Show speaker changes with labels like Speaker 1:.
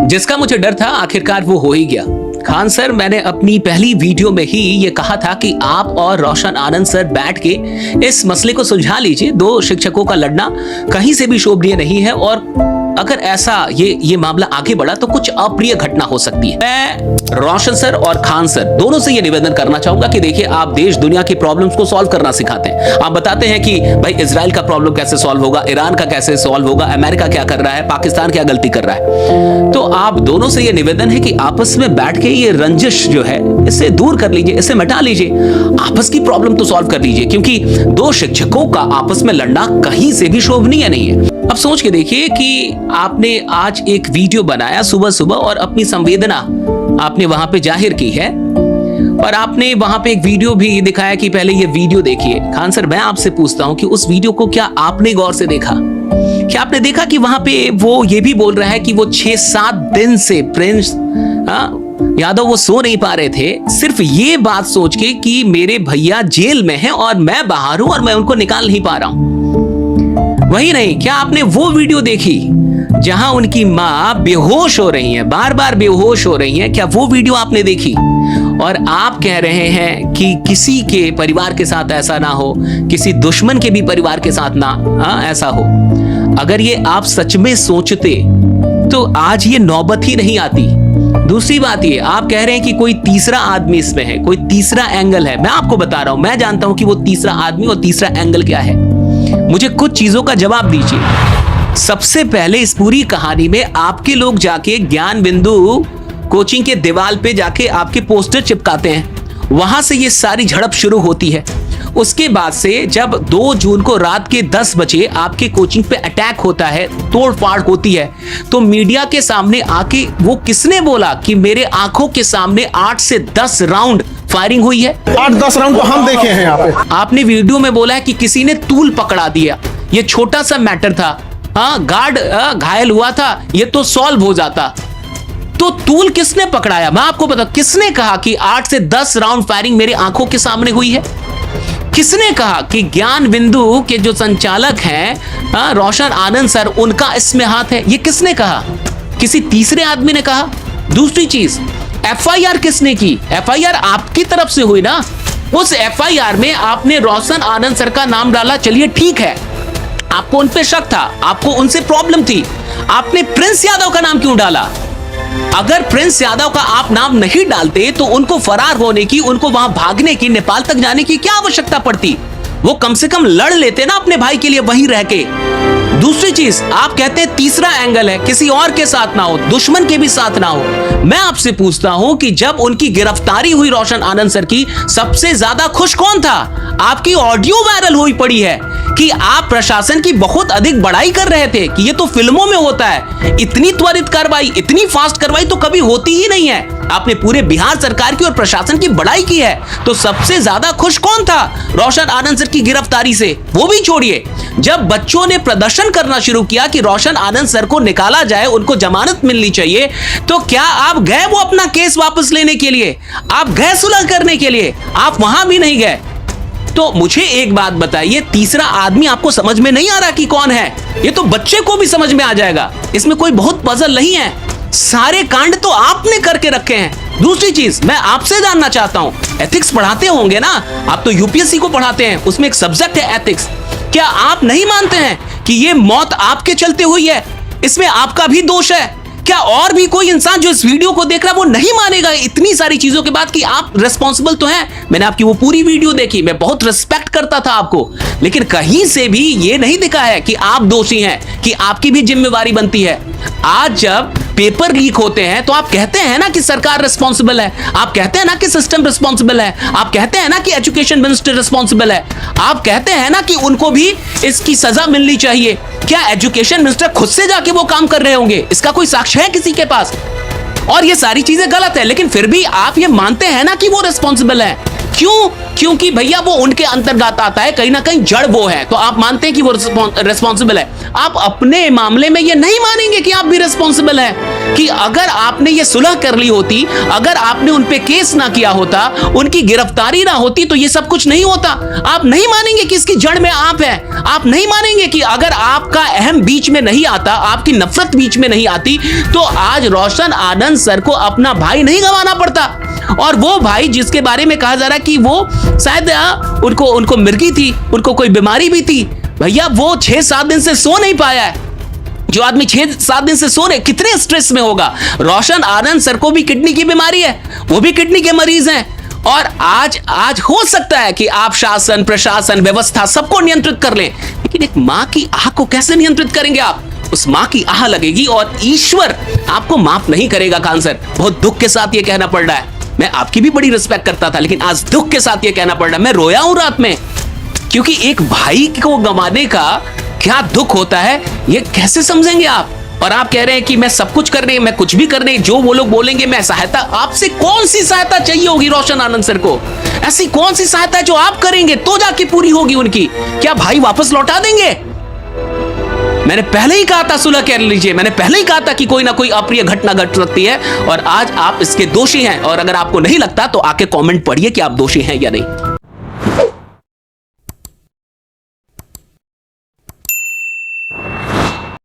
Speaker 1: जिसका मुझे डर था आखिरकार वो हो ही गया। खान सर, मैंने अपनी पहली वीडियो में ही ये कहा था कि आप और रोशन आनंद सर बैठ के इस मसले को सुलझा लीजिए। दो शिक्षकों का लड़ना कहीं से भी शोभनीय नहीं है और अगर ऐसा ये मामला आगे बढ़ा तो कुछ अप्रिय घटना हो सकती है। मैं रोशन सर और खान सर दोनों से ये निवेदन करना चाहूंगा कि देखिए, आप देश दुनिया की प्रॉब्लम्स को सॉल्व करना सिखाते हैं। आप बताते हैं कि भाई इजराइल का प्रॉब्लम कैसे सॉल्व होगा, ईरान का कैसे सॉल्व होगा, अमेरिका क्या कर रहा है, पाकिस्तान क्या गलती कर रहा है। तो आप दोनों से ये निवेदन है कि आपस में बैठ के ये रंजिश जो है इसे दूर कर लीजिए, इसे मिटा लीजिए, आपस की प्रॉब्लम तो सॉल्व कर लीजिए, क्योंकि दो शिक्षकों का आपस में लड़ना कहीं से भी शोभनीय नहीं है। अब सोच के देखिए कि आपने आज एक वीडियो बनाया सुबह सुबह और अपनी संवेदना आपने वहां पे जाहिर की है और आपने वहां पे एक वीडियो भी दिखाया कि पहले ये वीडियो देखिए। खान सर, मैं आपसे पूछता हूं कि उस वीडियो को क्या आपने गौर से देखा? क्या आपने देखा कि वहां पे वो ये भी बोल रहा है कि वो 6-7 दिन से प्रिंस यादव वो सो नहीं पा रहे थे, सिर्फ ये बात सोच के कि मेरे भैया जेल में हैं और मैं बाहर हूं और मैं उनको निकाल नहीं पा रहा हूं। वही नहीं, क्या आपने वो वीडियो देखी जहां उनकी मां बेहोश हो रही है, बार बार बेहोश हो रही है? क्या वो वीडियो आपने देखी? और आप कह रहे हैं कि किसी के परिवार के साथ ऐसा ना हो, किसी दुश्मन के भी परिवार के साथ ना ऐसा हो। अगर ये आप सच में सोचते तो आज ये नौबत ही नहीं आती। दूसरी बात ये, आप कह रहे हैं कि कोई तीसरा आदमी इसमें है, कोई तीसरा एंगल है। मैं आपको बता रहा हूं, मैं जानता हूं कि वो तीसरा आदमी और तीसरा एंगल क्या है। मुझे कुछ चीजों का जवाब दीजिए। सबसे पहले इस पूरी कहानी में आपके लोग जाके ज्ञान बिंदु कोचिंग के दीवार पे जाके आपके पोस्टर चिपकाते हैं, वहां से ये सारी झड़प शुरू होती है। उसके बाद से जब 2 जून को रात के 10 बजे आपके कोचिंग पे अटैक होता है, तोड़फाड़ होती है, तो मीडिया के सामने आके वो किसने बोला कि मेरे आंखों के सामने 8 से 10 राउंड फायरिंग हुई है?
Speaker 2: 8-10 राउंड तो हम देखे हैं यहाँ पे।
Speaker 1: आपने वीडियो में बोला है कि किसी ने तूल पकड़ा दिया। ये छोटा सा मैटर था, गार्ड घायल हुआ था, ये तो सॉल्व हो जाता। तो तूल किसने पकड़ाया? मैं आपको बता, किसने कहा कि 8 से 10 राउंड फायरिंग मेरी आंखों के सामने हुई है? किसने कहा कि ज्ञान बिंदु के जो संचालक हैं रोशन आनंद सर, उनका इसमें हाथ है? ये किसने कहा? किसी तीसरे आदमी ने कहा? दूसरी चीज, एफआईआर किसने की? एफआईआर आपकी तरफ से हुई ना। उस एफआईआर में आपने रोशन आनंद सर का नाम डाला, चलिए ठीक है, आपको उन पे शक था, आपको उनसे प्रॉब्लम थी, आपने प्रिंस यादव का नाम क्यों डाला? अगर प्रिंस यादव का आप नाम नहीं डालते तो उनको फरार होने की, उनको वहां भागने की, नेपाल तक जाने की क्या आवश्यकता पड़ती? वो कम से कम लड़ लेते ना अपने भाई के लिए वहीं रह के। दूसरी चीज, आप कहते हैं तीसरा एंगल है, किसी और के साथ ना हो, दुश्मन के भी साथ ना हो। मैं आपसे पूछता हूं कि जब उनकी गिरफ्तारी हुई रोशन आनंद सर की, सबसे ज्यादा खुश कौन था? आपकी ऑडियो वायरल हुई पड़ी है कि आप प्रशासन की बहुत अधिक बड़ाई कर रहे थे कि ये तो फिल्मों में होता है, इतनी त्वरित कार्रवाई, इतनी फास्ट कार्रवाई तो कभी होती ही नहीं है। आपने पूरे बिहार सरकार की और प्रशासन की बड़ाई की है। तो सबसे ज्यादा खुश कौन था रोशन आनंद सर की गिरफ्तारी से? वो भी छोड़िए, जब बच्चों ने प्रदर्शन करना शुरू किया कि रोशन आनंद सर को निकाला जाए, उनको जमानत मिलनी चाहिए, तो क्या आप गए वो अपना केस वापस लेने के लिए? आप गए सुलह करने के लिए? आप वहां भी नहीं गए। तो मुझे एक बात बताइए, तीसरा आदमी आपको समझ में नहीं आ रहा कि कौन है? ये तो बच्चे को भी समझ में आ जाएगा, इसमें कोई बहुत पजल नहीं है। सारे कांड तो आपने करके रखे हैं। दूसरी चीज मैं आपसे जानना चाहता हूं, एथिक्स पढ़ाते होंगे ना आप? तो यूपीएससी को पढ़ाते हैं, उसमें एक सब्जेक्ट है एथिक्स। क्या आप नहीं मानते हैं कि ये मौत आपके चलते हुई है? इसमें आपका भी दोष है? क्या और भी कोई इंसान जो इस वीडियो को देख रहा है वो नहीं मानेगा इतनी सारी चीजों के बाद कि आप रिस्पॉन्सिबल तो हैं? मैंने आपकी वो पूरी वीडियो देखी, मैं बहुत रिस्पेक्ट करता था आपको, लेकिन कहीं से भी ये नहीं दिखा है कि आप दोषी हैं, कि आपकी भी जिम्मेवारी बनती है। आज जब पेपर लीक होते हैं तो आप कहते हैं ना कि सरकार रिस्पॉन्सिबल है, आप कहते हैं ना कि सिस्टम रिस्पॉन्सिबल है, आप कहते हैं ना कि एजुकेशन मिनिस्टर रिस्पॉन्सिबल है, आप कहते हैं ना कि उनको भी इसकी सजा मिलनी चाहिए। क्या एजुकेशन मिनिस्टर खुद से जाके वो काम कर रहे होंगे? इसका कोई साक्ष्य है किसी के पास? और ये सारी चीजें गलत है, लेकिन फिर भी आप ये मानते हैं ना कि वो रिस्पॉन्सिबल है। क्यों? क्योंकि भैया वो उनके अंतर्गत आता है, कहीं ना कहीं जड़ वो है, तो आप मानते हैं कि वो रिस्पॉन्सिबल है। आप अपने मामले में ये नहीं मानेंगे कि आप भी रिस्पॉन्सिबल है। कि अगर आपने ये सुलह कर ली होती, अगर आपने उन पे केस ना किया होता, उनकी गिरफ्तारी ना होती, तो ये सब कुछ नहीं होता। आप नहीं मानेंगे कि इसकी जड़ में आप है। आप नहीं मानेंगे कि अगर आपका अहम बीच में नहीं आता, आपकी नफरत बीच में नहीं आती, तो आज रोशन आनंद सर को अपना भाई नहीं गंवाना पड़ता। और वो भाई जिसके बारे में कहा जा रहा है कि वो शायद उनको मिर्गी थी, उनको कोई बीमारी भी थी, भैया वो 6-7 दिन से सो नहीं पाया है। जो आदमी 6-7 दिन से सो रहे, कितने स्ट्रेस में होगा। रोशन आनंद सर को भी किडनी की बीमारी है, वो भी किडनी के मरीज हैं। और आज हो सकता है कि आप शासन, प्रशासन, व्यवस्था सबको नियंत्रित कर लें, लेकिन एक मां की आह को कैसे नियंत्रित करेंगे आप? उस मां की आह लगेगी और ईश्वर आपको माफ नहीं करेगा। खान सर, बहुत दुख के साथ ये कहना पड़ रहा है। मैं आपकी भी बड़ी रिस्पेक्ट करता था, लेकिन आज दुख के साथ ये कहना पड़ रहा है। मैं रोया हूं रात में, क्योंकि एक भाई को गंवाने का क्या दुख होता है, ये कैसे समझेंगे आप? और आप कह रहे हैं कि मैं सब कुछ कर रही हूं, मैं कुछ भी कर रही हूं, जो वो लोग बोलेंगे मैं सहायता। आपसे कौन सी सहायता चाहिए होगी रोशन आनंद सर को? ऐसी कौन सी सहायता जो आप करेंगे तो जाके पूरी होगी उनकी? क्या भाई वापस लौटा देंगे? मैंने पहले ही कहा था सुलह कर लीजिए, मैंने पहले ही कहा था कि कोई ना कोई अप्रिय घटना घट सकती है, और आज आप इसके दोषी हैं। और अगर आपको नहीं लगता तो आके कमेंट पढ़िए कि आप दोषी हैं या नहीं।